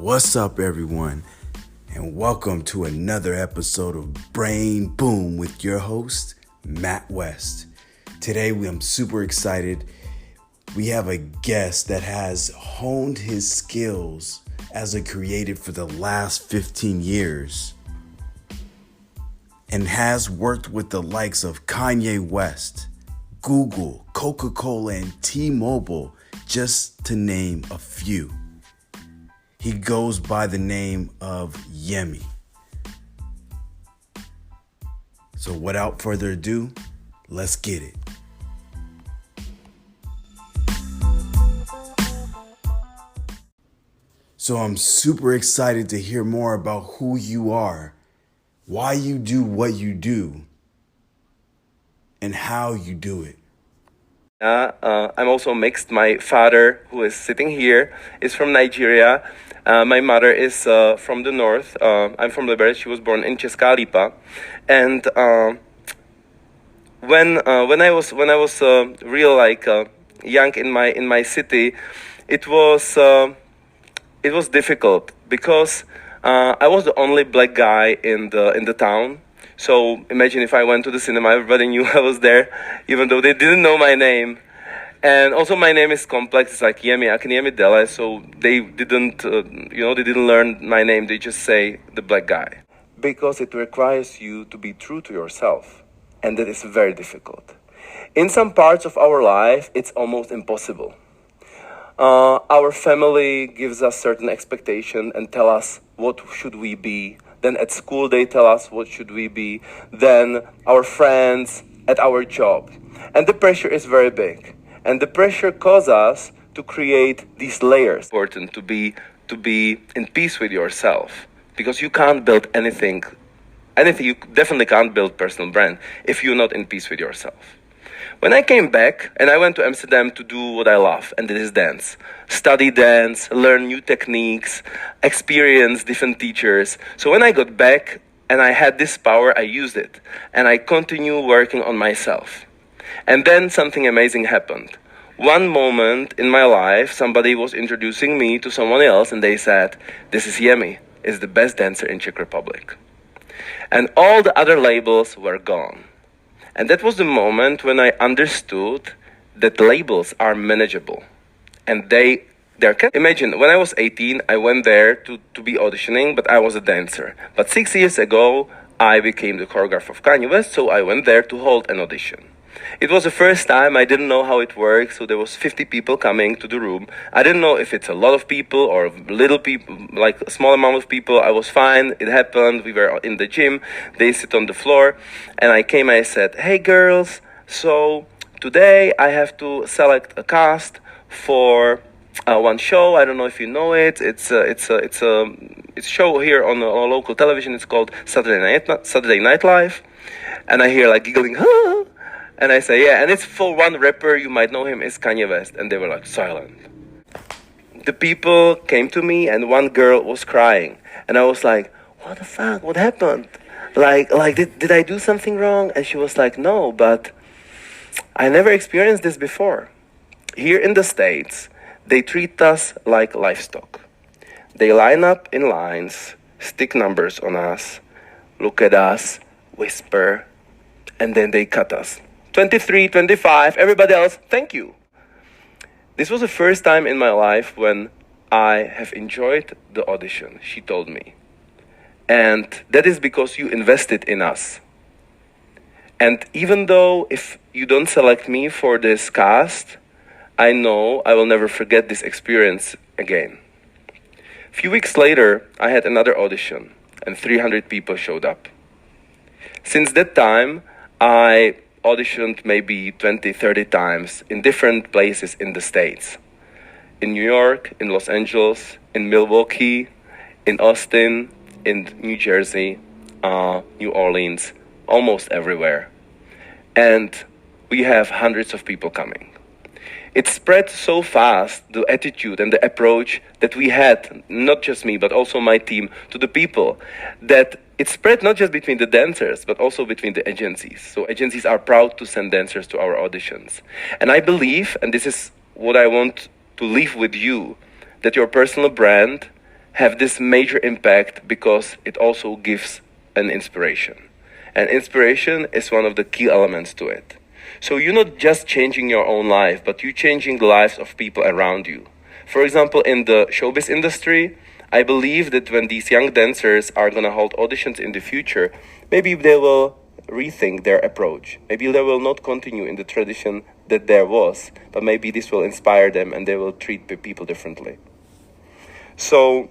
What's up, everyone, and welcome to another episode of Brain Boom with your host, Matt West. Today, I'm super excited. We have a guest that has honed his skills as a creative for the last 15 years and has worked with the likes of Kanye West, Google, Coca-Cola, and T-Mobile, just to name a few. He goes by the name of Yemi. So without further ado, let's get it. So I'm super excited to hear more about who you are, why you do what you do, and how you do it. I'm also mixed. My father, who is sitting here, is from Nigeria. My mother is from the north. I'm from Liberec. She was born in Česká Lípa, and when I was real young in my city, it was difficult because I was the only black guy in the town. So imagine if I went to the cinema, everybody knew I was there, even though they didn't know my name. And also my name is complex. It's like Yemi A.D, so they didn't learn my name. They just say the black guy. Because it requires you to be true to yourself. And that is very difficult. In some parts of our life, it's almost impossible. Our family gives us certain expectation and tell us what should we be. Then at school they tell us what should we be. Then our friends at our job. And the pressure is very big. And the pressure causes us to create these layers. It's important to be in peace with yourself, because you can't build anything. You definitely can't build personal brand if you're not in peace with yourself. When I came back and I went to Amsterdam to do what I love, and this is dance. Study dance, learn new techniques, experience different teachers. So when I got back and I had this power, I used it. And I continue working on myself. And then something amazing happened. One moment in my life, somebody was introducing me to someone else, and they said, "This is Yemi, is the best dancer in Czech Republic." And all the other labels were gone. And that was the moment when I understood that labels are manageable. And imagine, when I was 18, I went there to be auditioning, but I was a dancer. But 6 years ago, I became the choreographer of Kanye West, so I went there to hold an audition. It was the first time. I didn't know how it works, so there was 50 people coming to the room. I didn't know if it's a lot of people or little people, like a small amount of people. I was fine. It happened. We were in the gym. They sit on the floor. And I came, I said, "Hey girls, so today I have to select a cast for one show. I don't know if you know it. It's a show here on local television. It's called Saturday Night Live." And I hear like giggling, "Huh?" And I say, "Yeah," and it's for one rapper, you might know him, is Kanye West. And they were like silent. The people came to me and one girl was crying. And I was like, "What the fuck? What happened? Did I do something wrong?" And she was like, "No, but I never experienced this before." Here in the States, they treat us like livestock. They line up in lines, stick numbers on us, look at us, whisper, and then they cut us. 23, 25, everybody else, thank you. This was the first time in my life when I have enjoyed the audition, she told me. And that is because you invested in us. And even though if you don't select me for this cast, I know I will never forget this experience again. A few weeks later, I had another audition and 300 people showed up. Since that time, I auditioned maybe 20, 30 times in different places in the States. In New York, in Los Angeles, in Milwaukee, in Austin, in New Jersey, New Orleans, almost everywhere. And we have hundreds of people coming. It spread so fast, the attitude and the approach that we had, not just me, but also my team, to the people, that it spread not just between the dancers, but also between the agencies. So agencies are proud to send dancers to our auditions. And I believe, and this is what I want to leave with you, that your personal brand have this major impact because it also gives an inspiration. And inspiration is one of the key elements to it. So you're not just changing your own life, but you're changing the lives of people around you. For example, in the showbiz industry, I believe that when these young dancers are going to hold auditions in the future, maybe they will rethink their approach. Maybe they will not continue in the tradition that there was, but maybe this will inspire them and they will treat people differently. So